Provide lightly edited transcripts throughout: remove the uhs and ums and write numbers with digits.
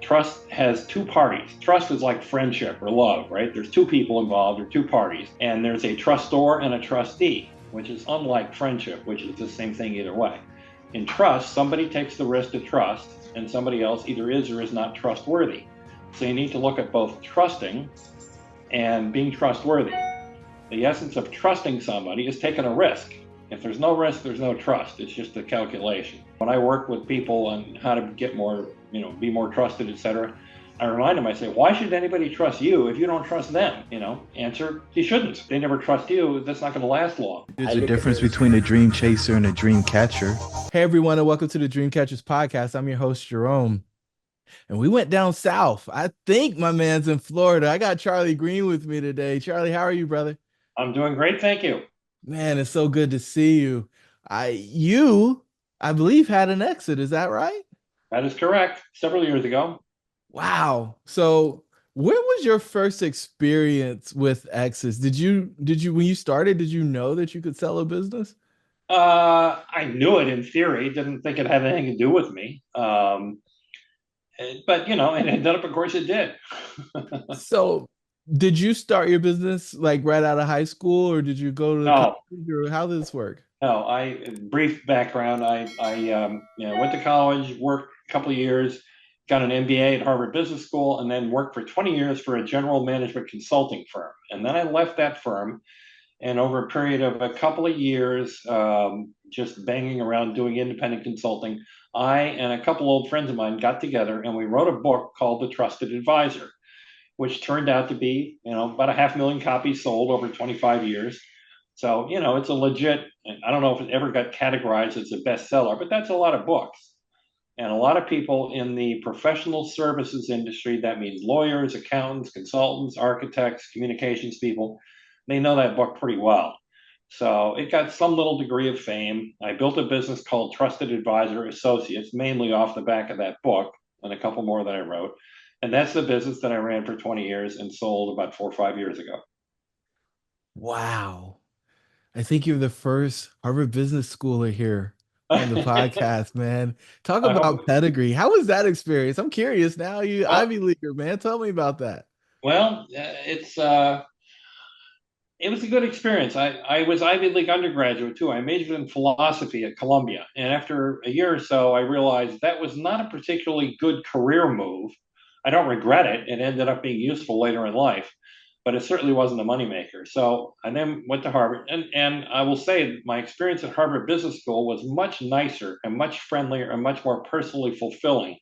trust has two parties. Trust is like friendship or love, right? There's two people involved or two parties, and there's a trustor and a trustee, which is unlike friendship, which is the same thing either way. In trust, somebody takes the risk to trust, and somebody else either is or is not trustworthy. So you need to look at both trusting and being trustworthy. The essence of trusting somebody is taking a risk. If there's no risk, there's no trust. It's just a calculation. When I work with people on how to get more, be more trusted, etc., I remind them, I say, why should anybody trust you if you don't trust them? Answer, you shouldn't. If they never trust you, that's not going to last long. There's a difference between a dream chaser and a dream catcher. Hey, everyone, and welcome to the Dream Catchers podcast. I'm your host, Jerome. And we went down south. I think my man's in Florida. I got Charlie Green with me today. Charlie, how are you, brother? I'm doing great, thank you. Man, it's so good to see you. I believe, had an exit. Is that right? That is correct. Several years ago. Wow. So when was your first experience with exits? When you started, did you know that you could sell a business? I knew it in theory, didn't think it had anything to do with me. But it ended up, of course, it did. So did you start your business like right out of high school, or did you go to No, college, or how did this work? no. Brief background. I went to college, worked a couple of years, got an MBA at Harvard Business School, and then worked for 20 years for a general management consulting firm. And then I left that firm, and over a period of a couple of years, just banging around doing independent consulting, I and a couple old friends of mine got together and we wrote a book called The Trusted Advisor, which turned out to be, about 500,000 copies sold over 25 years. So, it's a legit, I don't know if it ever got categorized as a bestseller, but that's a lot of books. And a lot of people in the professional services industry, that means lawyers, accountants, consultants, architects, communications people, they know that book pretty well. So it got some little degree of fame. I built a business called Trusted Advisor Associates, mainly off the back of that book and a couple more that I wrote. And that's the business that I ran for 20 years and sold about 4 or 5 years ago. Wow. I think you're the first Harvard Business Schooler here on the podcast, man. Talk I hope. about pedigree. How was that experience? I'm curious now. You Well, Ivy Leaguer, man. Tell me about that. it was a good experience. I was Ivy League undergraduate too. I majored in philosophy at Columbia. And after a year or so, I realized that was not a particularly good career move. I don't regret it. It ended up being useful later in life, but it certainly wasn't a moneymaker. So I then went to Harvard. And I will say my experience at Harvard Business School was much nicer and much friendlier and much more personally fulfilling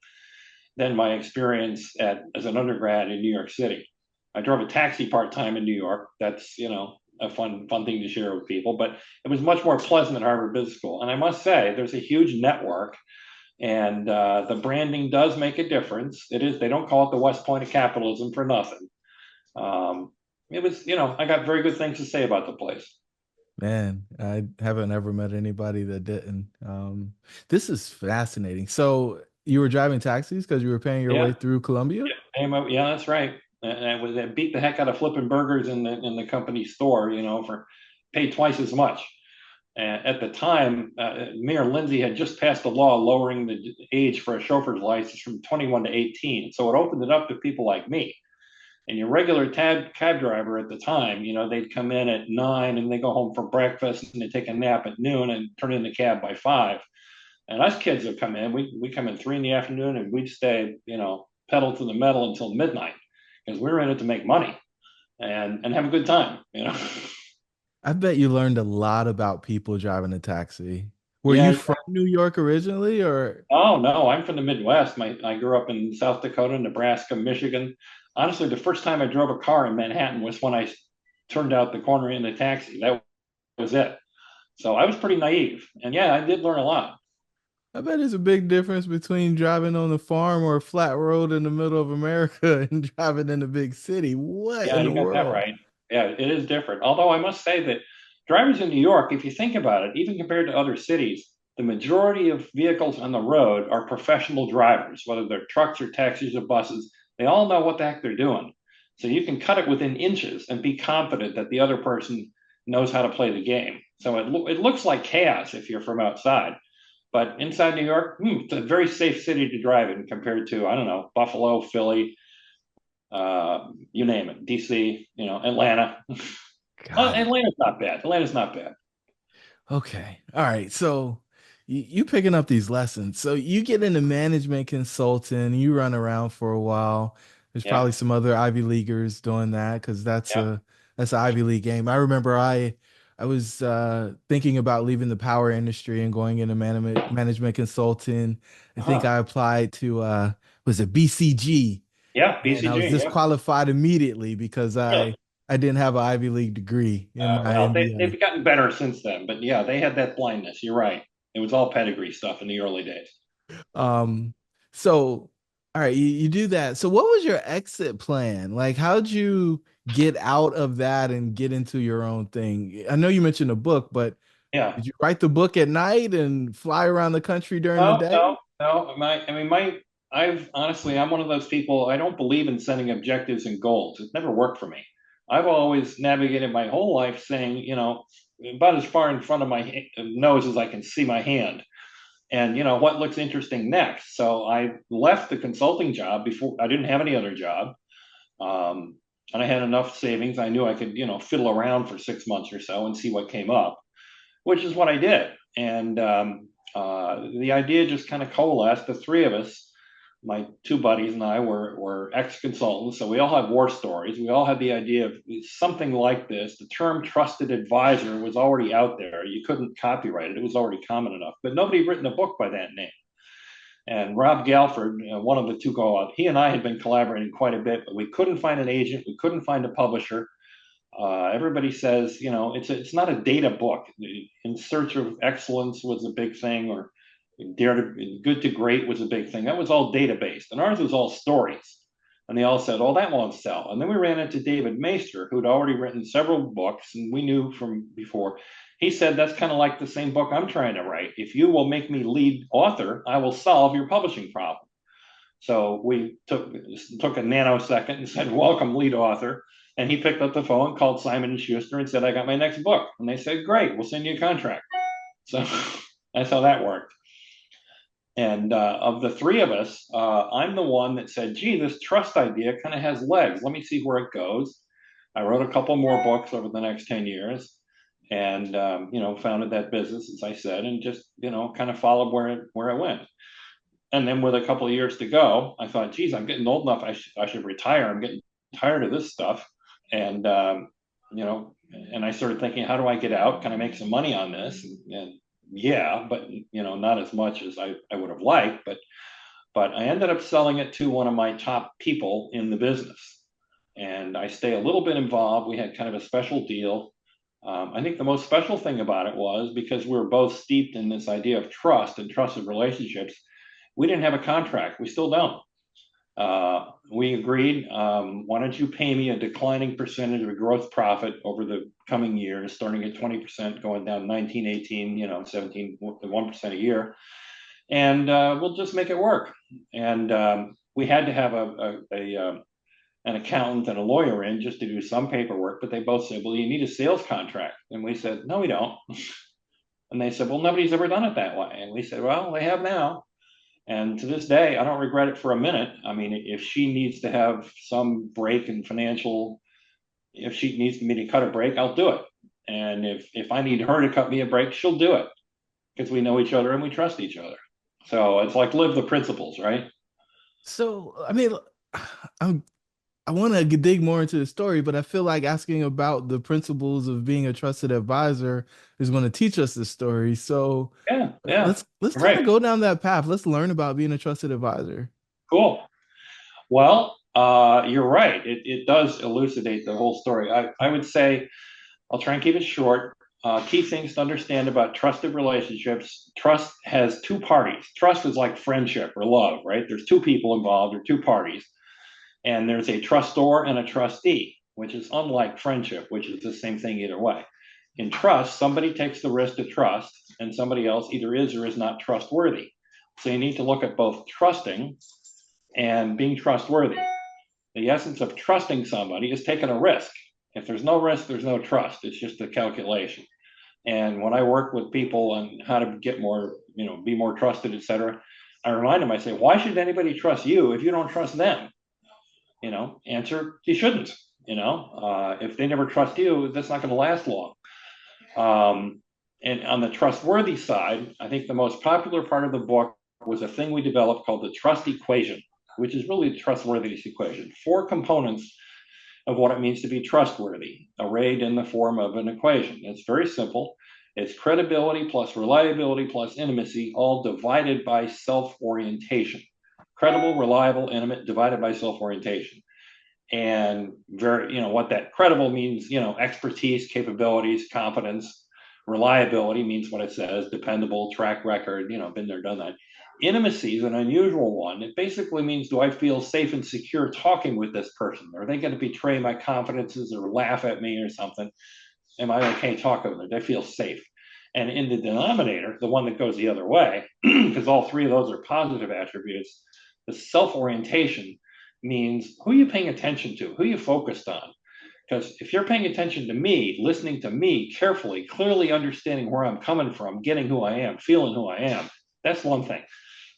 than my experience as an undergrad in New York City. I drove a taxi part-time in New York. That's, a fun thing to share with people, but it was much more pleasant at Harvard Business School. And I must say, there's a huge network, and the branding does make a difference. It is, they don't call it the West Point of capitalism for nothing. It was, I got very good things to say about the place. Man, I haven't ever met anybody that didn't. This is fascinating. So you were driving taxis because you were paying your way Yeah, through Columbia? yeah, that's right. And I beat the heck out of flipping burgers in the company store, for paid twice as much. At the time, Mayor Lindsay had just passed a law lowering the age for a chauffeur's license from 21 to 18. So it opened it up to people like me. And your regular cab driver at the time, they'd come in at 9 and they go home for breakfast and they take a nap at noon and turn in the cab by 5. And us kids would come in, we come in 3 in the afternoon and we'd stay, pedal to the metal until midnight because we were in it to make money and have a good time. I bet you learned a lot about people driving a taxi. Were you Yeah. from New York originally, or? Oh no, I'm from the Midwest. I grew up in South Dakota, Nebraska, Michigan. Honestly, the first time I drove a car in Manhattan was when I turned out the corner in a taxi. That was it. So I was pretty naive, and yeah, I did learn a lot. I bet there's a big difference between driving on a farm or a flat road in the middle of America and driving in a big city. What Yeah, in the you got that world? right. Yeah, it is different. Although I must say that drivers in New York, if you think about it, even compared to other cities, the majority of vehicles on the road are professional drivers, whether they're trucks or taxis or buses. They all know what the heck they're doing. So you can cut it within inches and be confident that the other person knows how to play the game. So it looks like chaos if you're from outside, But inside New York, it's a very safe city to drive in compared to, I don't know, Buffalo, Philly, you name it, DC, Atlanta. Got it. Atlanta's not bad. Atlanta's not bad. Okay. All right. So you picking up these lessons. So you get into management consulting, you run around for a while. There's Yeah, probably some other Ivy Leaguers doing that because yeah. that's an Ivy League game. I remember I was thinking about leaving the power industry and going into management consulting. I think Uh-huh. I applied to was it BCG, Yeah, and I was BCG, yeah. disqualified immediately because Really? I didn't have an Ivy League degree in my Well, MBA. they've gotten better since then, but yeah, they had that blindness. You're right. It was all pedigree stuff in the early days. Um, so all right, you do that. So what was your exit plan? Like, how'd you get out of that and get into your own thing? I know you mentioned a book, but Yeah. did you write the book at night and fly around the country during the No, day? no, no. I've honestly, I'm one of those people. I don't believe in setting objectives and goals. It's never worked for me. I've always navigated my whole life saying, about as far in front of my nose as I can see my hand, and what looks interesting next. So I left the consulting job before I didn't have any other job, um, and I had enough savings. I knew I could, fiddle around for 6 months or so and see what came up, which is what I did. And the idea just kind of coalesced. The three of us, my two buddies and I, were ex-consultants, so we all had war stories. We all had the idea of something like this. The term trusted advisor was already out there. You couldn't copyright it. It was already common enough, but nobody had written a book by that name. And Rob Galford, one of the two go-out, he and I had been collaborating quite a bit, but we couldn't find an agent. We couldn't find a publisher. Everybody says, it's not a data book. In Search of Excellence was a big thing, or Dare to Good to Great was a big thing. That was all data based, and ours was all stories. And they all said, "Oh, that won't sell." And then we ran into David Maister, who'd already written several books, and we knew from before. He said, "That's kind of like the same book I'm trying to write. If you will make me lead author, I will solve your publishing problem." So we took a nanosecond and said, "Welcome, lead author." And he picked up the phone, called Simon and Schuster, and said, "I got my next book." And they said, "Great, we'll send you a contract." So that's how that worked. And of the three of us, I'm the one that said, "Gee, this trust idea kind of has legs. Let me see where it goes." I wrote a couple more books over the next 10 years, and founded that business, as I said, and just kind of followed where I went. And then with a couple of years to go, I thought, "Geez, I'm getting old enough. I should retire. I'm getting tired of this stuff." And and I started thinking, how do I get out? Can I make some money on this? And yeah, but not as much as I would have liked. But I ended up selling it to one of my top people in the business, and I stay a little bit involved. We had kind of a special deal. I think the most special thing about it was because we were both steeped in this idea of trust and trusted relationships. We didn't have a contract. We still don't. We agreed, why don't you pay me a declining percentage of gross profit over the coming years, starting at 20%, going down 19, 18, 17, 1% a year. And we'll just make it work. And we had to have an accountant and a lawyer in just to do some paperwork, but they both said, "Well, you need a sales contract." And we said, "No, we don't." And they said, "Well, nobody's ever done it that way." And we said, "Well, they have now." And to this day, I don't regret it for a minute. I mean, if she needs to have some break in financial, if she needs me to cut a break, I'll do it. And if I need her to cut me a break, she'll do it because we know each other and we trust each other. So it's like live the principles, right? So, I mean, I'm I want to dig more into the story, but I feel like asking about the principles of being a trusted advisor is going to teach us the story. So Yeah, yeah. let's kind of Right. go down that path. Let's learn about being a trusted advisor. Cool. Well, you're right. It does elucidate the whole story. I would say I'll try and keep it short. Key things to understand about trusted relationships. Trust has two parties. Trust is like friendship or love, right? There's two people involved or two parties, and there's a trustor and a trustee, which is unlike friendship, which is the same thing either way. In trust, somebody takes the risk to trust, and somebody else either is or is not trustworthy. So you need to look at both trusting and being trustworthy. The essence of trusting somebody is taking a risk. If there's no risk, there's no trust. It's just a calculation. And when I work with people on how to get more be more trusted, etc. I remind them, I say, why should anybody trust you if you don't trust them? Answer, you shouldn't. If they never trust you, that's not going to last long. And on the trustworthy side, I think the most popular part of the book was a thing we developed called the trust equation, which is really the trustworthiness equation. 4 components of what it means to be trustworthy, arrayed in the form of an equation. It's very simple. It's credibility plus reliability plus intimacy, all divided by self-orientation. Credible, reliable, intimate, divided by self-orientation. And what that credible means, expertise, capabilities, competence. Reliability means what it says, dependable, track record, been there, done that. Intimacy is an unusual one. It basically means, do I feel safe and secure talking with this person? Are they going to betray my confidences or laugh at me or something? Am I okay talking with them? Do I feel safe? And in the denominator, the one that goes the other way, because all 3 of those are positive attributes, the self-orientation means, who are you paying attention to? Who are you focused on? Because if you're paying attention to me, listening to me carefully, clearly understanding where I'm coming from, getting who I am, feeling who I am, that's one thing.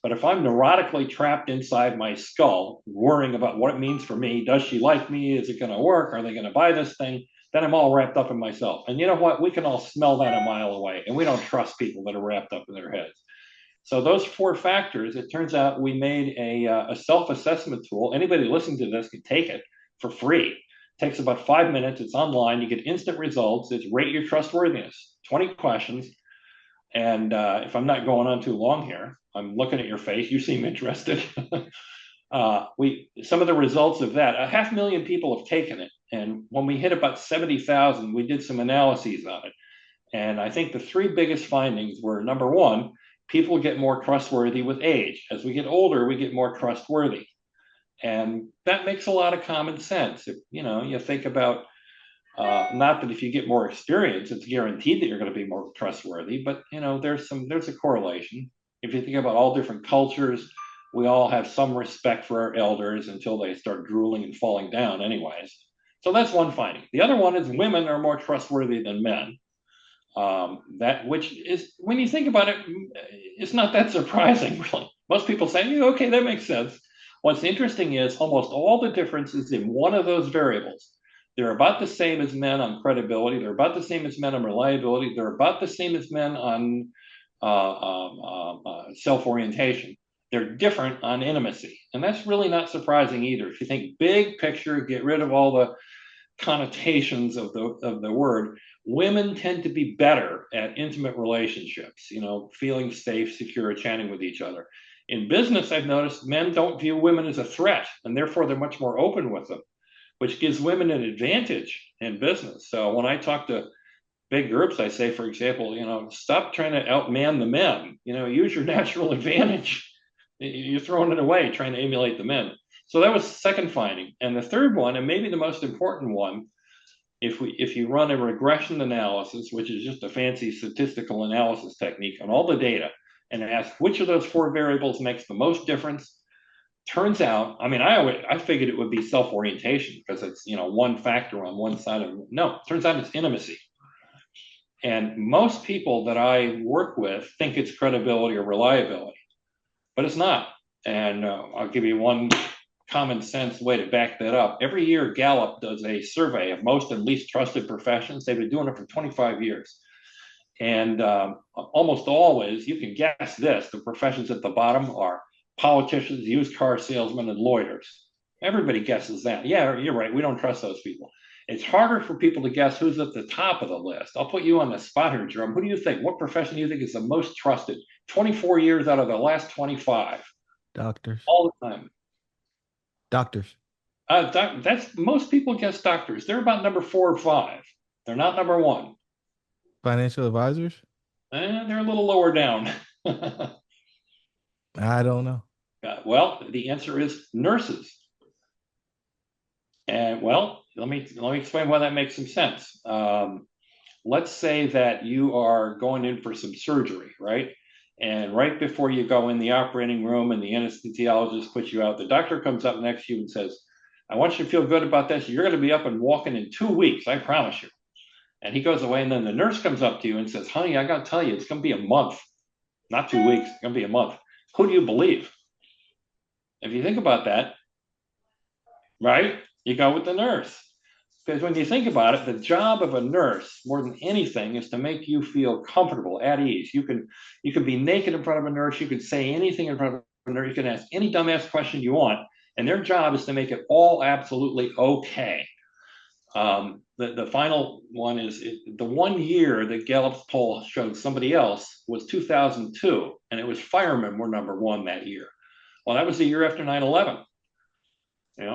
But if I'm neurotically trapped inside my skull, worrying about what it means for me, does she like me? Is it going to work? Are they going to buy this thing? Then I'm all wrapped up in myself. And you know what? We can all smell that a mile away. And we don't trust people that are wrapped up in their heads. So those 4 factors, it turns out we made a self-assessment tool. Anybody listening to this can take it for free. It takes about 5 minutes. It's online. You get instant results. It's rate your trustworthiness, 20 questions. And if I'm not going on too long here, I'm looking at your face. You seem interested. Some of the results of that, 500,000 people have taken it. And when we hit about 70,000, we did some analyses on it. And I think the 3 biggest findings were, number 1, people get more trustworthy with age. As we get older, we get more trustworthy. And that makes a lot of common sense. If, you think about, not that if you get more experience, it's guaranteed that you're going to be more trustworthy, but there's a correlation. If you think about all different cultures, we all have some respect for our elders until they start drooling and falling down anyways. So that's one finding. The other one is women are more trustworthy than men. Which is, when you think about it, it's not that surprising, really. Most people say, okay, that makes sense. What's interesting is almost all the differences in one of those variables. They're about the same as men on credibility. They're about the same as men on reliability. They're about the same as men on self-orientation. They're different on intimacy. And that's really not surprising either. If you think big picture, get rid of all the connotations of the word, women tend to be better at intimate relationships, feeling safe, secure, chatting with each other. In business, I've noticed men don't view women as a threat, and therefore they're much more open with them, which gives women an advantage in business. So when I talk to big groups, I say, for example, stop trying to outman the men, use your natural advantage. You're throwing it away, trying to emulate the men. So that was the second finding. And the third one, and maybe the most important one, if you run a regression analysis, which is just a fancy statistical analysis technique on all the data, and ask which of those 4 variables makes the most difference, turns out, I figured it would be self-orientation because it's, one factor on one side of it. No, turns out it's intimacy. And most people that I work with think it's credibility or reliability, but it's not. And I'll give you one common sense way to back that up. Every year, Gallup does a survey of most and least trusted professions. They've been doing it for 25 years. And almost always, you can guess this, the professions at the bottom are politicians, used car salesmen, and lawyers. Everybody guesses that. Yeah, you're right. We don't trust those people. It's harder for people to guess who's at the top of the list. I'll put you on the spot here, Jerome. Who do you think? What profession do you think is the most trusted? 24 years out of the last 25. Doctors. All the time. Doctors. That's most people guess doctors. They're about number 4 or 5. They're not number 1. Financial advisors? They're a little lower down. I don't know. Well, the answer is nurses. And well, let me explain why that makes some sense. Let's say that you are going in for some surgery, right? And right before you go in the operating room and the anesthesiologist puts you out, the doctor comes up next to you and says, I want you to feel good about this. You're going to be up and walking in 2 weeks, I promise you. And he goes away, and then the nurse comes up to you and says, honey, I got to tell you, it's going to be a month. not 2 weeks, it's going to be a month. Who do you believe? If you think about that, right, you go with the nurse. Because when you think about it, the job of a nurse, more than anything, is to make you feel comfortable, at ease. You can be naked in front of a nurse. You can say anything in front of a nurse. You can ask any dumbass question you want, and their job is to make it all absolutely okay. The final one is the 1 year that Gallup's poll showed somebody else was 2002, and it was firemen were number one that year. Well, that was the year after 9/11.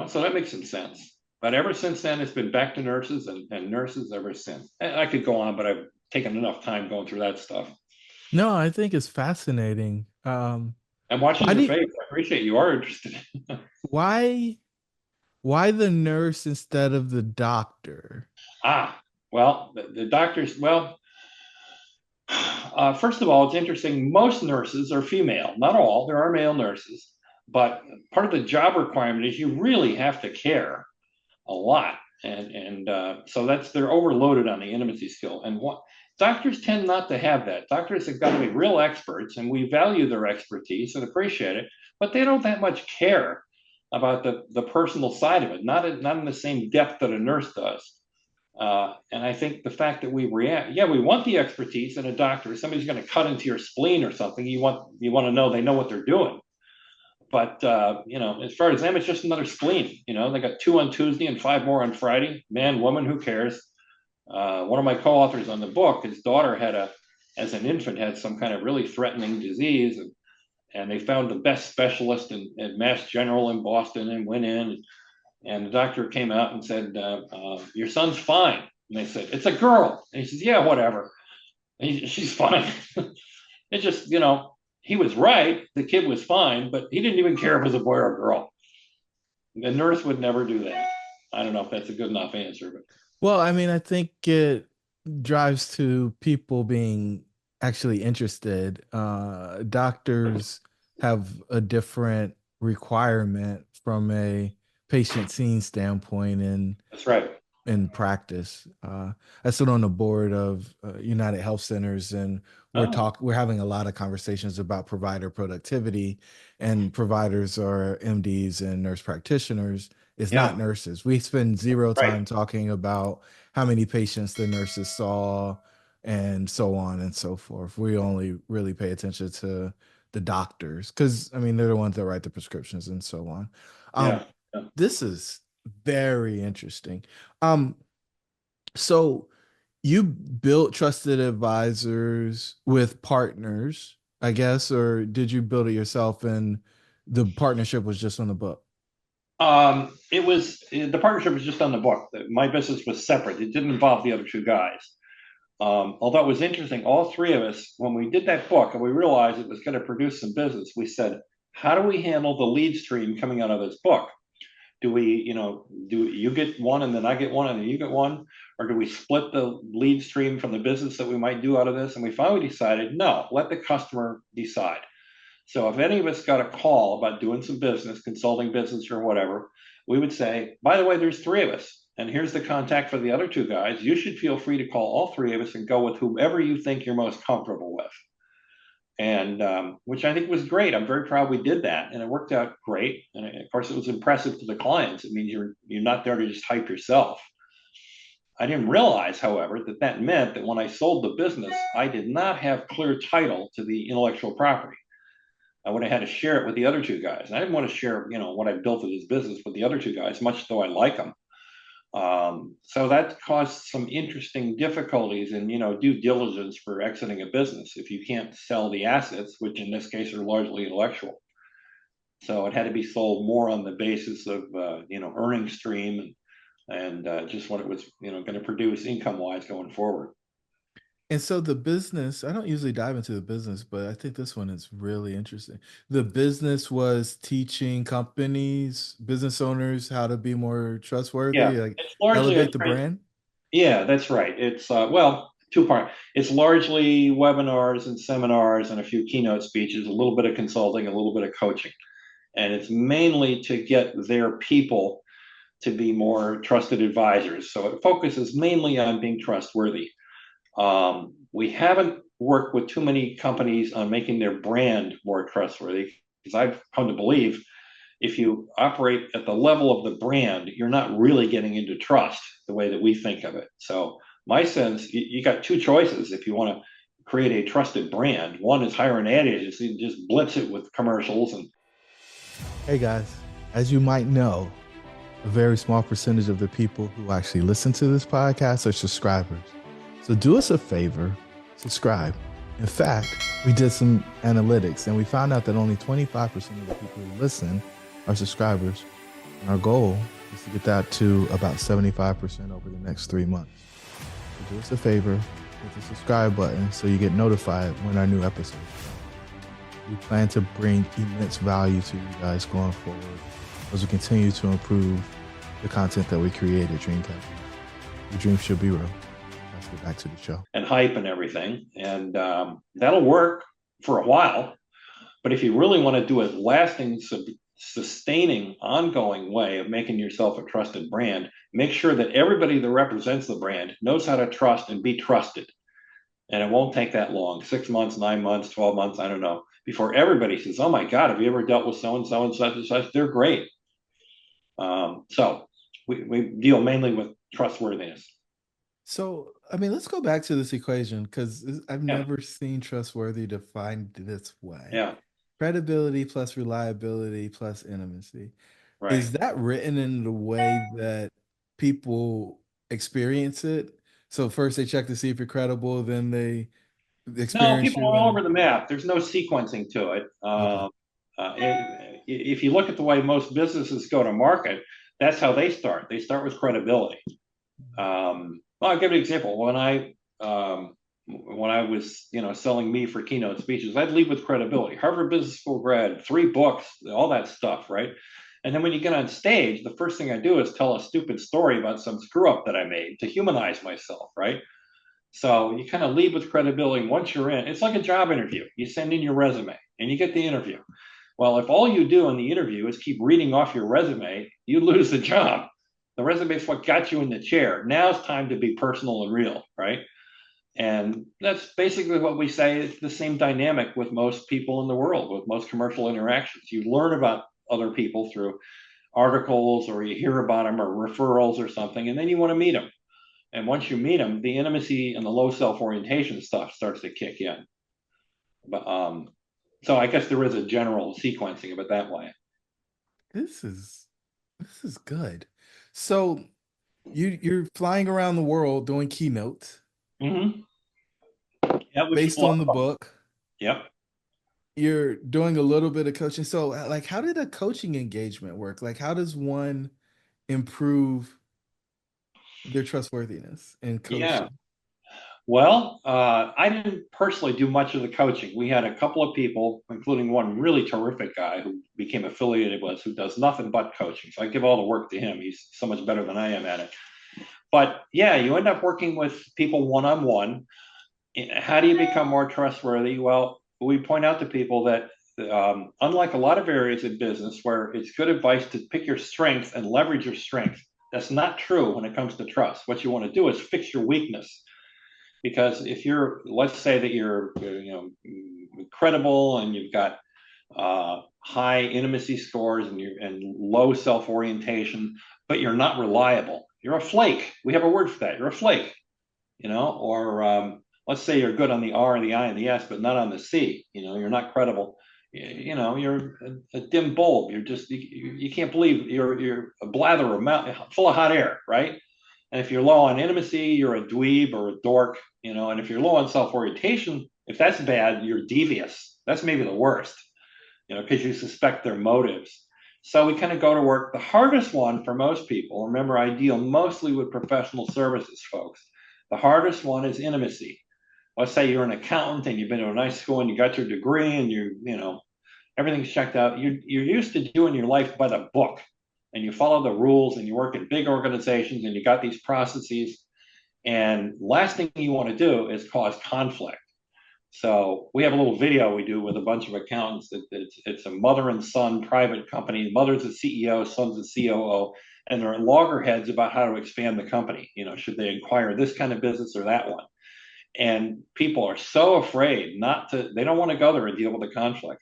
So that makes some sense. But ever since then, it's been back to nurses and nurses ever since. I could go on, but I've taken enough time going through that stuff. No, I think it's fascinating. I'm watching Why your do you, face. I appreciate you are interested. why why the nurse instead of the doctor? Well, the doctors, well, first of all, it's interesting. Most nurses are female, not all. There are male nurses, but part of the job requirement is you really have to care a lot, and so they're overloaded on the intimacy skill. And what doctors tend not to have that. Doctors have got to be real experts, and we value their expertise and appreciate it, but they don't that much care about the personal side of it, not in the same depth that a nurse does. And I think the fact that we react, yeah, we want the expertise in a doctor. If somebody's going to cut into your spleen or something, you want to know they know what they're doing. But as far as them, it's just another spleen. They got 2 on Tuesday and 5 more on Friday. Man, woman, who cares? One of my co-authors on the book, his daughter as an infant, had some kind of really threatening disease, and they found the best specialist at Mass General in Boston and went in, and the doctor came out and said, "Your son's fine." And they said, "It's a girl." And he says, "Yeah, whatever. She's fine." It just, he was right. The kid was fine, but he didn't even care if it was a boy or a girl. The nurse would never do that. I don't know if that's a good enough answer, but Well, I mean, I think it drives to people being actually interested. Doctors have a different requirement from a patient scene standpoint that's right. in practice. I sit on the board of United Health Centers, and Oh, we're having a lot of conversations about provider productivity, and providers are MDs and nurse practitioners. It's not yeah, nurses. We spend zero right. time talking about how many patients the nurses saw and so on and so forth. We only really pay attention to the doctors because I mean they're the ones that write the prescriptions and so on. Yeah. Um, Yeah. this is very interesting. Um, so you built trusted advisors with partners, I guess, or did you build it yourself and the partnership was just on the book? The partnership was just on the book. My business was separate. It didn't involve the other two guys. Although it was interesting, all three of us, when we did that book and we realized it was going to produce some business, we said, how do we handle the lead stream coming out of this book? Do you get one and then I get one and then you get one? Or do we split the lead stream from the business that we might do out of this? And we finally decided, no, let the customer decide. So if any of us got a call about doing some business, consulting business or whatever, we would say, by the way, there's three of us. And here's the contact for the other two guys. You should feel free to call all three of us and go with whoever you think you're most comfortable with. And which I think was great. I'm very proud we did that, and it worked out great. And of course, it was impressive to the clients. It means you're not there to just hype yourself. I didn't realize, however, that meant that when I sold the business, I did not have clear title to the intellectual property. I would have had to share it with the other two guys. And I didn't want to share, what I built with this business with the other two guys, much though I like them. So that caused some interesting difficulties in, due diligence for exiting a business if you can't sell the assets, which in this case are largely intellectual. So it had to be sold more on the basis of, earning stream and just what it was, going to produce income wise going forward. And so the business, I don't usually dive into the business, but I think this one is really interesting. The business was teaching companies, business owners how to be more Yeah, trustworthy, like it's largely a elevate the brand. Yeah, that's right. It's well, two part. It's largely webinars and seminars and a few keynote speeches, a little bit of consulting, a little bit of coaching. And it's mainly to get their people to be more trusted advisors. So it focuses mainly on being trustworthy. We haven't work with too many companies on making their brand more trustworthy, because I've come to believe if you operate at the level of the brand, you're not really getting into trust the way that we think of it. So my sense, you got two choices if you want to create a trusted brand. One is hire an ad agency and just blitz it with commercials. And Hey guys, as you might know, a very small percentage of the people who actually listen to this podcast are subscribers. So do us a favor, subscribe. In fact, we did some analytics and we found out that only 25% of the people who listen are subscribers. And our goal is to get that to about 75% over the next 3 months. So do us a favor, hit the subscribe button so you get notified when our new episodes come. We plan to bring immense value to you guys going forward as we continue to improve the content that we create at Dreamcatcher. Your dreams should be real. Let's get back to the show. And hype and everything. And that'll work for a while. But if you really want to do a lasting, sustaining, ongoing way of making yourself a trusted brand, make sure that everybody that represents the brand knows how to trust and be trusted. And it won't take that long, 6 months, 9 months, 12 months, I don't know, before everybody says, oh my God, have you ever dealt with so-and-so and such and such? They're great. So we deal mainly with trustworthiness. So, I mean, let's go back to this equation because I've never seen trustworthy defined this way. Yeah. Credibility plus reliability plus intimacy. Right. Is that written in the way that people experience it? So first they check to see if you're credible, then they experience. No, people are all over the map. There's no sequencing to it. If you look at the way most businesses go to market, that's how they start. They start with credibility. Well, I'll give you an example. When I was, selling me for keynote speeches, I'd lead with credibility. Harvard Business School grad, 3 books, all that stuff, right? And then when you get on stage, the first thing I do is tell a stupid story about some screw up that I made to humanize myself, right? So you kind of lead with credibility. Once you're in, it's like a job interview. You send in your resume and you get the interview. Well, if all you do in the interview is keep reading off your resume, you lose the job. The resume is what got you in the chair. Now it's time to be personal and real, right? And that's basically what we say. It's the same dynamic with most people in the world, with most commercial interactions. You learn about other people through articles, or you hear about them, or referrals or something, and then you want to meet them. And once you meet them, the intimacy and the low self-orientation stuff starts to kick in. But so I guess there is a general sequencing of it that way. This is good. So you're flying around the world doing keynotes. Mm-hmm. Based on the book. Yep. You're doing a little bit of coaching. So like, how did a coaching engagement work? Like, how does one improve their trustworthiness in coaching? Yeah. Well, I didn't personally do much of the coaching. We had a couple of people, including one really terrific guy who became affiliated with us, who does nothing but coaching. So I give all the work to him. He's so much better than I am at it. But yeah, you end up working with people one-on-one. How do you become more trustworthy? Well, we point out to people that unlike a lot of areas in business where it's good advice to pick your strength and leverage your strength, that's not true when it comes to trust. What you want to do is fix your weakness. Because if let's say that you're credible and you've got high intimacy scores and low self-orientation, but you're not reliable, you're a flake. We have a word for that. You're a flake, or let's say you're good on the R and the I and the S, but not on the C. You're not credible. You're a dim bulb. You're just, you can't believe you're a blather full of hot air, right? And if you're low on intimacy, you're a dweeb or a dork, and if you're low on self-orientation, if that's bad, you're devious. That's maybe the worst, because you suspect their motives. So we kind of go to work. The hardest one for most people, remember, I deal mostly with professional services folks. The hardest one is intimacy. Let's say you're an accountant and you've been to a nice school and you got your degree and everything's checked out. You're used to doing your life by the book, and you follow the rules, and you work in big organizations, and you got these processes. And last thing you want to do is cause conflict. So we have a little video we do with a bunch of accountants. It's a mother and son private company. Mother's a CEO, son's a COO, and they're at loggerheads about how to expand the company. Should they acquire this kind of business or that one? And people are so afraid not to, they don't want to go there and deal with the conflict.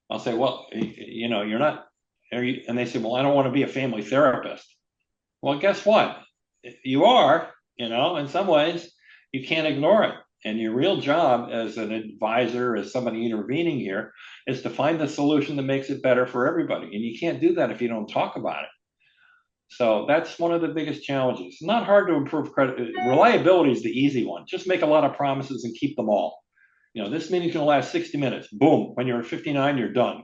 I'll say, well, you're not, and they say, well, I don't want to be a family therapist. Well, guess what? You are, in some ways, you can't ignore it. And your real job as an advisor, as somebody intervening here, is to find the solution that makes it better for everybody. And you can't do that if you don't talk about it. So that's one of the biggest challenges. Not hard to improve credit. Reliability is the easy one. Just make a lot of promises and keep them all. This meeting's going to last 60 minutes. Boom. When you're at 59, you're done.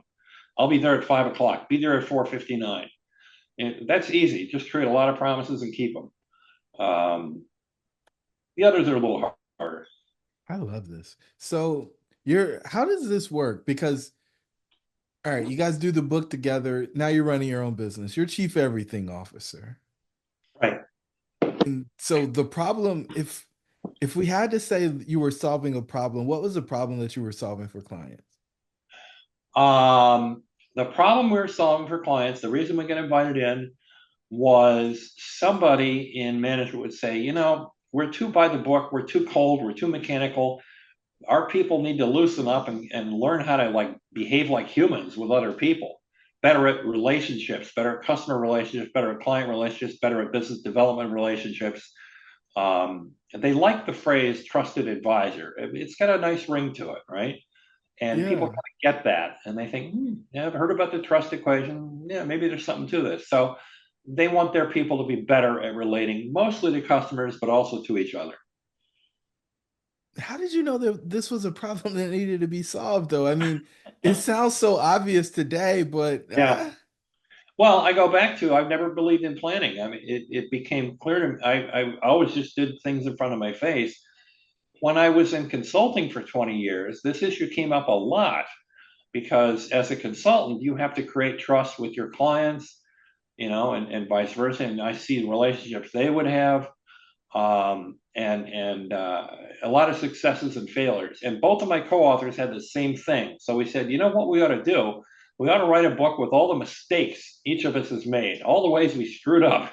I'll be there at 5 o'clock. Be there at 4:59. And that's easy. Just create a lot of promises and keep them. The others are a little harder. I love this. So how does this work? Because all right, you guys do the book together. Now you're running your own business. You're chief everything officer. Right. And so the problem, if we had to say you were solving a problem, what was the problem that you were solving for clients? The problem we were solving for clients, the reason we got invited in was somebody in management would say, we're too by the book, we're too cold, we're too mechanical. Our people need to loosen up and learn how to behave like humans with other people, better at relationships, better at customer relationships, better at client relationships, better at business development relationships. They like the phrase trusted advisor. It's got a nice ring to it, right? And people Yeah. kind of get that, and they think, yeah, I've heard about the trust equation. Yeah, maybe there's something to this. So they want their people to be better at relating, mostly to customers, but also to each other. How did you know that this was a problem that needed to be solved, though? I mean, it sounds so obvious today, but Yeah. Well, I go back to I've never believed in planning. I mean, it became clear to me. I always just did things in front of my face. When I was in consulting for 20 years, this issue came up a lot because as a consultant, you have to create trust with your clients, and vice versa. And I see the relationships they would have, and a lot of successes and failures. And both of my co-authors had the same thing. So we said, what we ought to do? We ought to write a book with all the mistakes each of us has made, all the ways we screwed up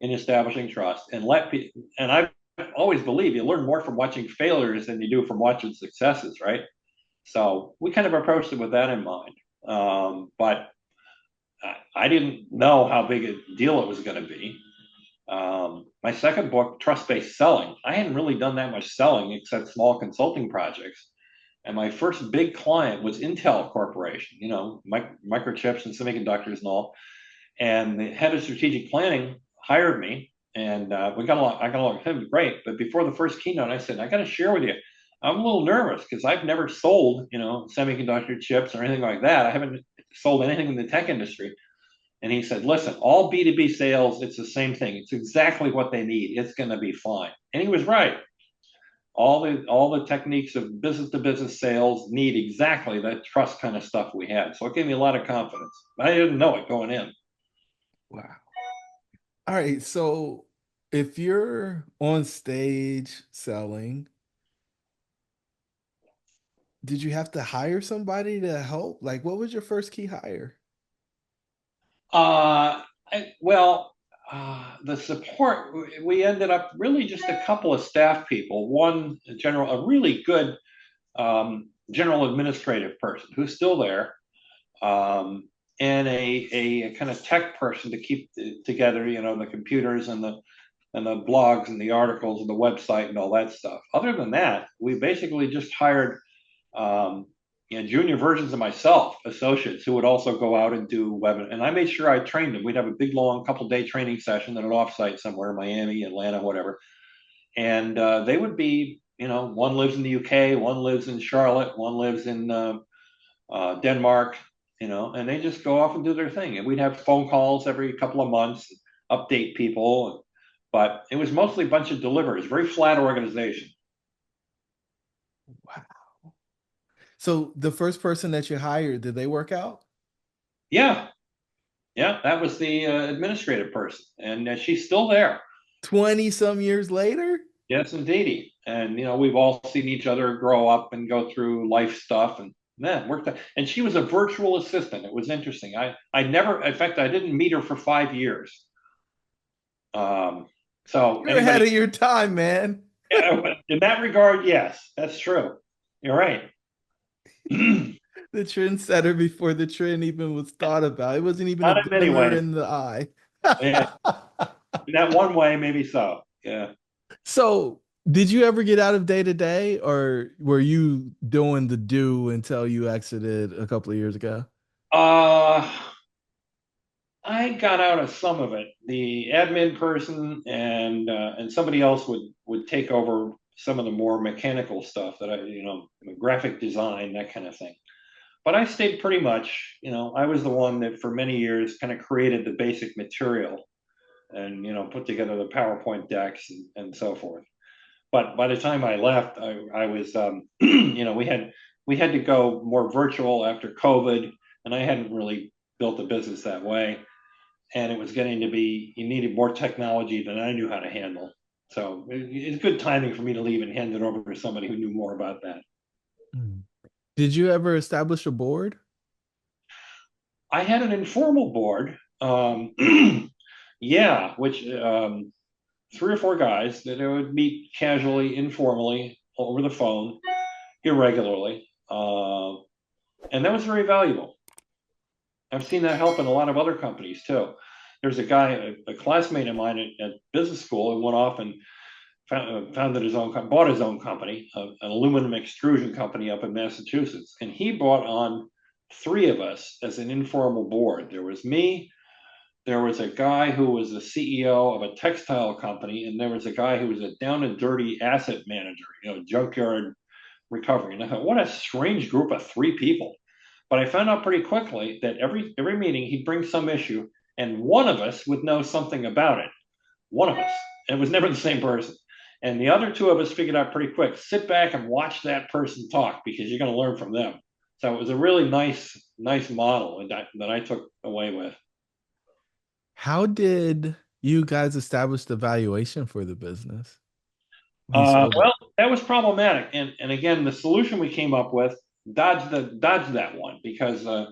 in establishing trust, and let people. And I've always believed you learn more from watching failures than you do from watching successes, right? So we kind of approached it with that in mind. But I didn't know how big a deal it was going to be. My second book, Trust Based Selling, I hadn't really done that much selling except small consulting projects. And my first big client was Intel Corporation, microchips and semiconductors and all. And the head of strategic planning hired me, and we got along. I got along with him great. But before the first keynote, I said, I got to share with you. I'm a little nervous because I've never sold, semiconductor chips or anything like that. I haven't sold anything in the tech industry. And he said, listen, all B2B sales, it's the same thing. It's exactly what they need. It's going to be fine. And he was right. All the techniques of business to business sales need exactly that trust kind of stuff we had. So it gave me a lot of confidence. I didn't know it going in. wow. All right. So if you're on stage selling, did you have to hire somebody to help? Like, what was your first key hire? Uh, well, the support, we ended up really just a couple of staff people, one a really good general administrative person who's still there, and a kind of tech person to keep together, the computers and the blogs and the articles and the website and all that stuff. Other than that, we basically just hired junior versions of myself, associates who would also go out and do web. And I made sure I trained them. We'd have a big, long, couple-day training session at an offsite somewhere, Miami, Atlanta, whatever. And they would be, one lives in the UK, one lives in Charlotte, one lives in Denmark, and they just go off and do their thing. And we'd have phone calls every couple of months, update people. But it was mostly a bunch of deliveries, very flat organization. Wow. So the first person that you hired, did they work out? Yeah, yeah, that was the administrative person, and she's still there. 20 some years later? Yes, indeed. And we've all seen each other grow up and go through life stuff, and man, worked out. And she was a virtual assistant. It was interesting. I never, in fact, I didn't meet her for 5 years. So You're ahead anybody, of your time, man. Yeah, but in that regard, yes, that's true. You're right. Not The trendsetter before the trend even was thought about. It wasn't even a in many glimmer ways. in the eye. Yeah, in that one way, maybe so. Yeah. So, did you ever get out of day to day, or were you doing the do until you exited a couple of years ago? Uh, I got out of some of it. The admin person and somebody else would take over some of the more mechanical stuff that graphic design, that kind of thing. But I stayed pretty much, I was the one that for many years kind of created the basic material and, put together the PowerPoint decks and so forth. But by the time I left, I was, we had to go more virtual after COVID, and I hadn't really built a business that way. And it was getting to be, you needed more technology than I knew how to handle. So it's good timing for me to leave and hand it over to somebody who knew more about that. Hmm. Did you ever establish a board? I had an informal board, yeah, which three or four guys that I would meet casually, informally, over the phone, irregularly, and that was very valuable. I've seen that help in a lot of other companies too. There's a guy, a classmate of mine at business school, who went off and founded his own, bought his own company, an aluminum extrusion company up in Massachusetts, and he brought on three of us as an informal board. There was me, there was a guy who was the CEO of a textile company, and there was a guy who was a down and dirty asset manager, junkyard recovery. And I thought, what a strange group of three people. But I found out pretty quickly that every meeting he'd bring some issue, and one of us would know something about it. One of us. And it was never the same person. And the other two of us figured out pretty quick, sit back and watch that person talk because you're going to learn from them. So it was a really nice model that I took away with. How did you guys establish the valuation for the business when you sold it? Well, that was problematic, and again, the solution we came up with dodged that one because uh,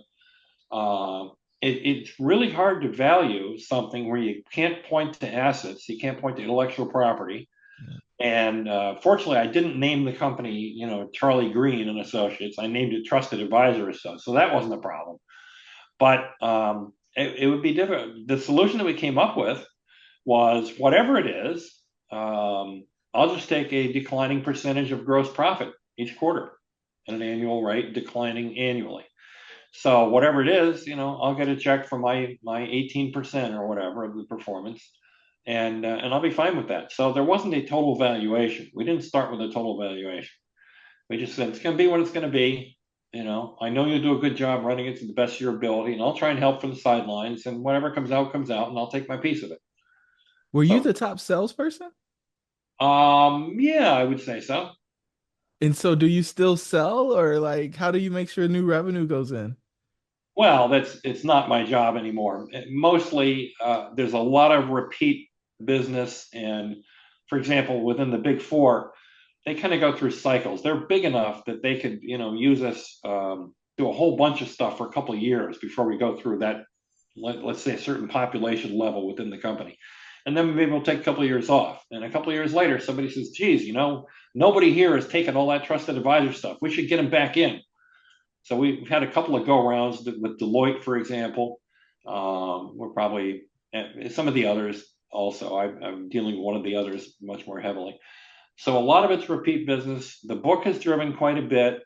it's really hard to value something where you can't point to assets, you can't point to intellectual property. Yeah. And fortunately, I didn't name the company, Charlie Green and Associates. I named it Trusted Advisor, so that wasn't a problem. But it would be different. The solution that we came up with was whatever it is, I'll just take a declining percentage of gross profit each quarter at an annual rate, declining annually. So whatever it is, I'll get a check for my 18% or whatever of the performance, and I'll be fine with that. So there wasn't a total valuation. We didn't start with a total valuation. We just said it's going to be what it's going to be. I know you'll do a good job running it to the best of your ability, and I'll try and help from the sidelines. And whatever comes out, and I'll take my piece of it. Were you So, the top salesperson? yeah, I would say so. And so do you still sell, or like how do you make sure new revenue goes in? Well, it's not my job anymore. Mostly, there's a lot of repeat business, and for example, within the big four, they kind of go through cycles. They're big enough that they could, use us, do a whole bunch of stuff for a couple of years before we go through that. Let's say a certain population level within the company, and then maybe we'll take a couple of years off. And a couple of years later, somebody says, "Geez, nobody here has taken all that trusted advisor stuff. We should get them back in." So we've had a couple of go rounds with Deloitte, for example. We're probably some of the others also. I'm dealing with one of the others much more heavily. So a lot of it's repeat business. The book has driven quite a bit.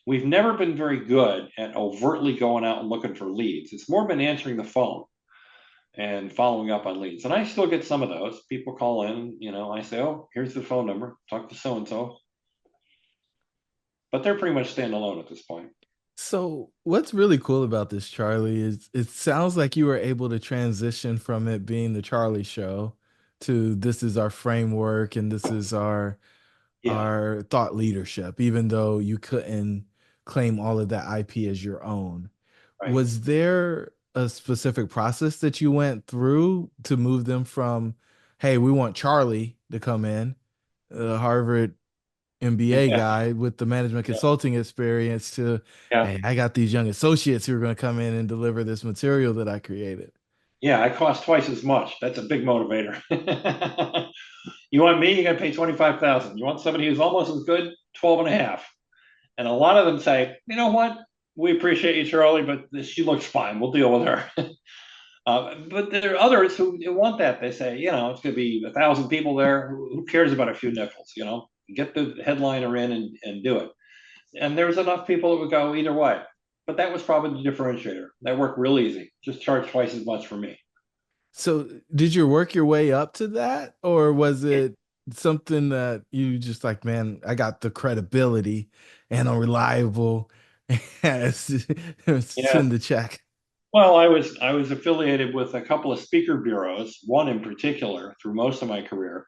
We've never been very good at overtly going out and looking for leads. It's more been answering the phone and following up on leads. And I still get some of those. People call in, I say, oh, here's the phone number, talk to so and so. But they're pretty much standalone at this point. So what's really cool about this, Charlie, is it sounds like you were able to transition from it being the Charlie show to this is our framework and this is Yeah, our thought leadership, even though you couldn't claim all of that IP as your own. right. Was there a specific process that you went through to move them from, hey, we want Charlie to come in, Harvard MBA Yeah, guy with the management yeah, consulting experience to, yeah. hey, I got these young associates who are going to come in and deliver this material that I created. Yeah, I cost twice as much. That's a big motivator. You want me, you got to pay 25,000. You want somebody who's almost as good, 12 and a half. And a lot of them say, you know what? We appreciate you, Charlie, but she looks fine. We'll deal with her. But there are others who want that. They say, it's going to be 1,000 people there. Who cares about a few nickels? Get the headliner in and do it. And there's enough people that would go either way. But that was probably the differentiator. That worked real easy. Just charge twice as much for me. So did you work your way up to that, or was it something that you just like, man, I got the credibility and I'm reliable Yeah. send the check. Well, I was affiliated with a couple of speaker bureaus, one in particular, through most of my career,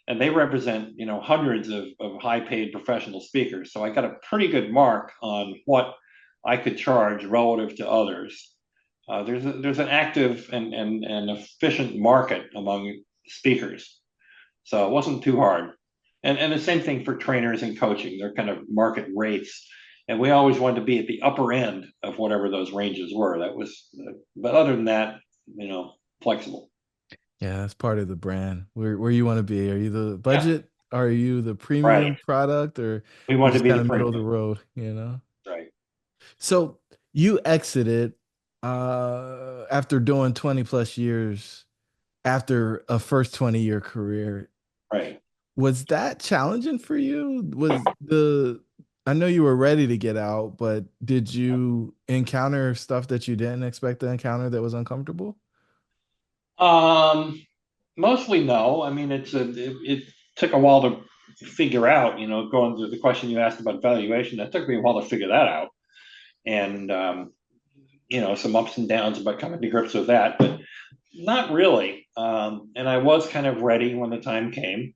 and they represent hundreds of high paid professional speakers. So I got a pretty good mark on what I could charge relative to others. There's an active and efficient market among speakers, so it wasn't too hard. And the same thing for trainers and coaching. They're kind of market rates, and we always wanted to be at the upper end of whatever those ranges were. But other than that, flexible. Yeah, that's part of the brand. Where you want to be. Are you the Yeah, budget? Are you the right. premium product, or We you wanted to just be kind the of middle of the premium. road? Right. So you exited after doing 20 plus years after a first 20-year career. Right. Was that challenging for you? I know you were ready to get out, but did you encounter stuff that you didn't expect to encounter that was uncomfortable? Um, Mostly no. I mean, it took a while to figure out. Going to the question you asked about valuation, that took me a while to figure that out, and some ups and downs about coming to grips with that, but not really. And I was kind of ready when the time came.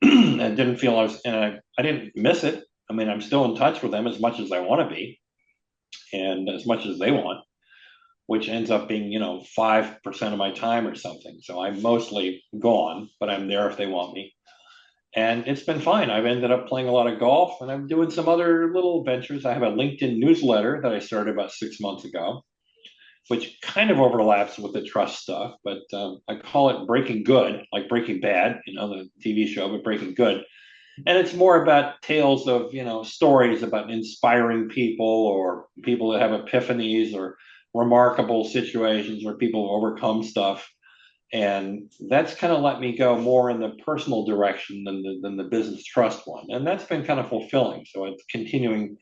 And didn't feel I didn't miss it. I mean, I'm still in touch with them as much as I want to be, and as much as they want, which ends up being 5% of my time or something. So I'm mostly gone, but I'm there if they want me. And it's been fine. I've ended up playing a lot of golf, and I'm doing some other little ventures. I have a LinkedIn newsletter that I started about 6 months ago, which kind of overlaps with the trust stuff, but I call it Breaking Good, like Breaking Bad, the TV show, but Breaking Good. And it's more about tales of stories about inspiring people, or people that have epiphanies, or remarkable situations where people have overcome stuff. And that's kind of let me go more in the personal direction than the business trust one, and that's been kind of fulfilling. So it's continuing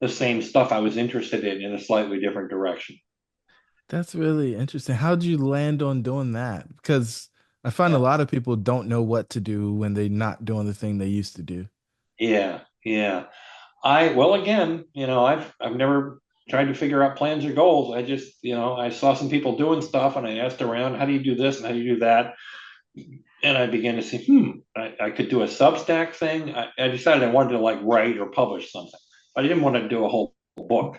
the same stuff I was interested in a slightly different direction. That's really interesting. How did you land on doing that? Because I find a Yeah. lot of people don't know what to do when they're not doing the thing they used to do. Yeah, yeah. Well, again, I've never tried to figure out plans or goals. I just, I saw some people doing stuff, and I asked around, how do you do this and how do you do that? And I began to see, I could do a Substack thing. I decided I wanted to like write or publish something, but I didn't want to do a whole book,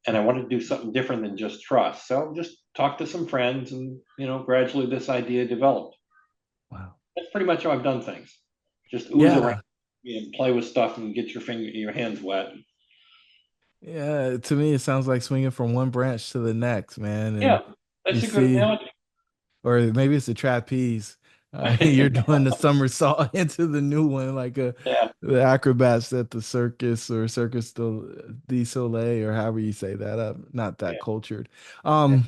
and I wanted to do something different than just trust. So just talk to some friends, and gradually this idea developed. Wow. That's pretty much how I've done things. Just ooze around Yeah. and play with stuff and get your hands wet. Yeah. To me, it sounds like swinging from one branch to the next, man. And Yeah, you that's a good see, analogy. or maybe it's a trapeze. You're doing the somersault into the new one, like Yeah, the acrobats at the circus or du Soleil, or however you say that. I'm not that yeah, cultured. yeah.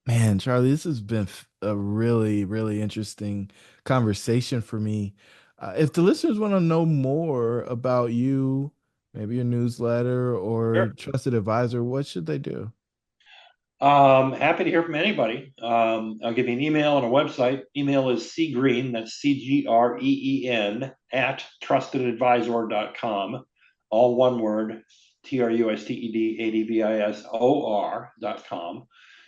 Man, Charlie, this has been a really, really interesting conversation for me. If the listeners want to know more about you, maybe your newsletter or Sure. trusted advisor, what should they do? Happy to hear from anybody. I'll give you an email and a website. Email is cgreen, that's CGREEN, at trustedadvisor.com. All one word, TRUSTEDADVISOR.com.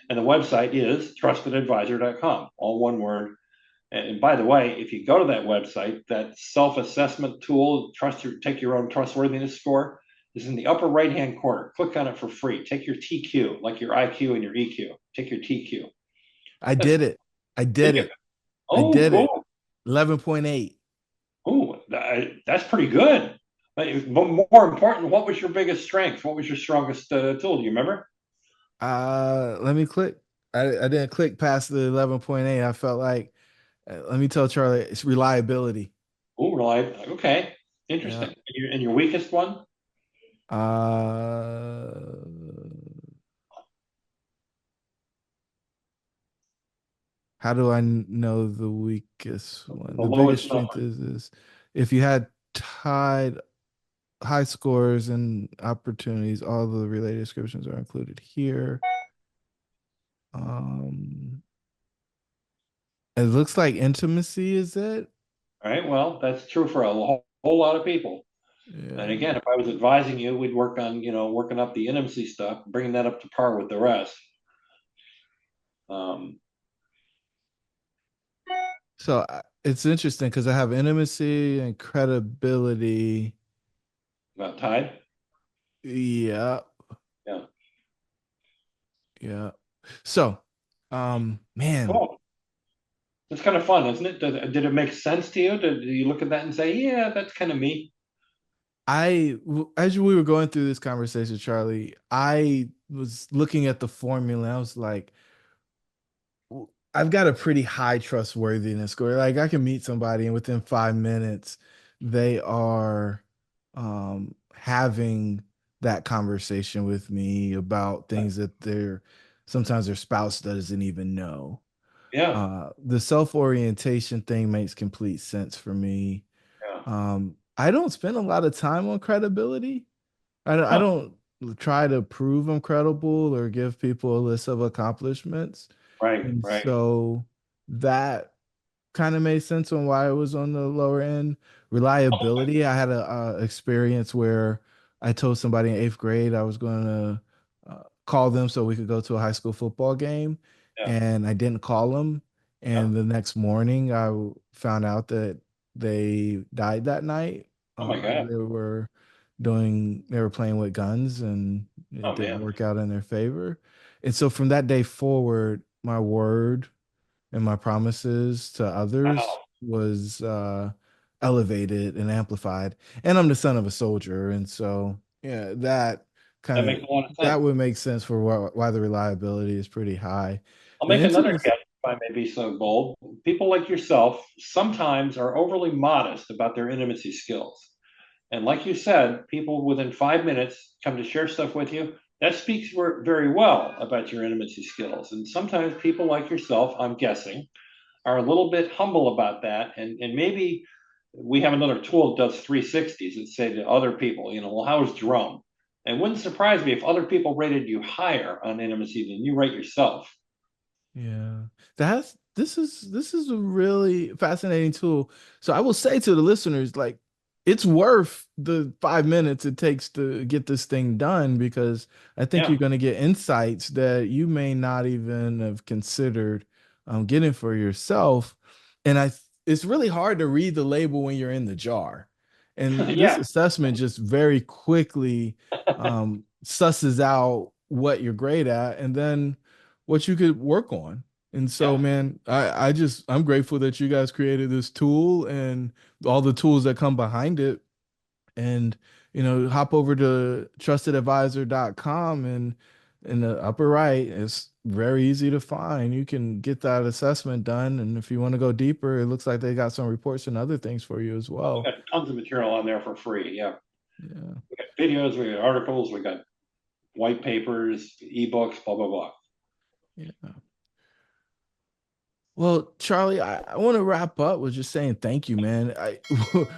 And the website is trustedadvisor.com, all one word. And by the way, if you go to that website, that self-assessment tool, take your own trustworthiness score, is in the upper right-hand corner. Click on it for free. Take your TQ, like your IQ and your EQ. Take your TQ. I That's did it. I did did you? it. I Oh, did it. cool. 11.8. Oh, that's pretty good. But more important, what was your biggest strength? What was your strongest tool? Do you remember? Let me click. I didn't click past the 11.8. I felt like, let me tell Charlie, it's reliability. Oh, right. Okay. Yeah. Interesting. And your weakest one? Uh, how do I know the weakest one? The The biggest lowest strength number. is if you had tied high scores and opportunities, all the related descriptions are included here. Um, it looks like intimacy is it? All right. Well, that's true for a whole lot of people. And Yeah. again, if I was advising you, we'd work on, working up the intimacy stuff, bringing that up to par with the rest. Um, So it's interesting because I have intimacy and credibility. about tied. Yeah, Yeah. yeah. So, man, Cool. It's kind of fun, isn't it? Did it make sense to you? Did you look at that and say, yeah, that's kind of me? as we were going through this conversation, Charlie, I was looking at the formula. I was like, I've got a pretty high trustworthiness score. Like I can meet somebody and within 5 minutes, they are having that conversation with me about things that sometimes their spouse doesn't even know. Yeah. The self-orientation thing makes complete sense for me. Yeah. I don't spend a lot of time on credibility. I Huh. don't try to prove I'm credible or give people a list of accomplishments. Right. And Right. so that kind of made sense on why it was on the lower end. Reliability, I had a experience where I told somebody in eighth grade I was going to call them so we could go to a high school football game, Yeah. and I didn't call them. Yeah. And the next morning, found out that they died that night. Oh my God. They were playing with guns, and it Oh didn't man. work out in their favor. And so from that day forward, my word and my promises to others Wow. was elevated and amplified. And I'm the son of a soldier, and so yeah, That kind of makes a lot of that sense. would make sense for why the reliability is pretty high. I'll The make another intimacy, guess if I may be so bold. People like yourself sometimes are overly modest about their intimacy skills. And like you said, people within 5 minutes come to share stuff with you. That speaks very well about your intimacy skills. And sometimes people like yourself, I'm guessing, are a little bit humble about that. And maybe we have another tool that does 360s and say to other people, well, how's Jerome? And it wouldn't surprise me if other people rated you higher on intimacy than you rate yourself. yeah, this is a really fascinating tool. So I will say to the listeners, like, it's worth the 5 minutes it takes to get this thing done because I think Yeah. you're going to get insights that you may not even have considered getting for yourself. And it's really hard to read the label when you're in the jar. And this Yeah. assessment just very quickly susses out what you're great at and then what you could work on. And so, Yeah. man, I'm grateful that you guys created this tool and all the tools that come behind it. And, hop over to trustedadvisor.com and in the upper right, it's very easy to find. You can get that assessment done. And if you want to go deeper, it looks like they got some reports and other things for you as We well. got tons of material on there for free. Yeah. Yeah. We got videos, we got articles, we got white papers, ebooks, blah, blah, blah. Yeah. Well, Charlie, I want to wrap up with just saying thank you, man.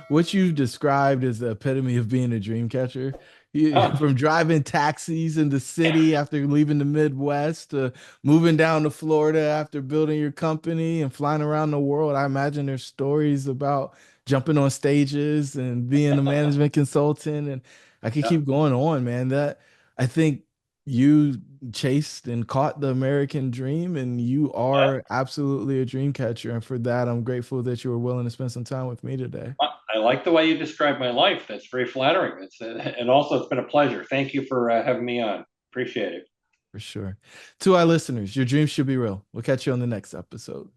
What you described is the epitome of being a dream catcher. Oh, From driving taxis in the city after leaving the Midwest to moving down to Florida after building your company and flying around the world. I imagine there's stories about jumping on stages and being a management consultant, and I could yeah. keep going on, man. That I think you chased and caught the American dream, and you are absolutely a dream catcher. And for that, I'm grateful that you were willing to spend some time with me today. I like the way you describe my life. That's very flattering. And also it's been a pleasure. Thank you for having me on. Appreciate it. For sure. To our listeners, your dreams should be real. We'll catch you on the next episode.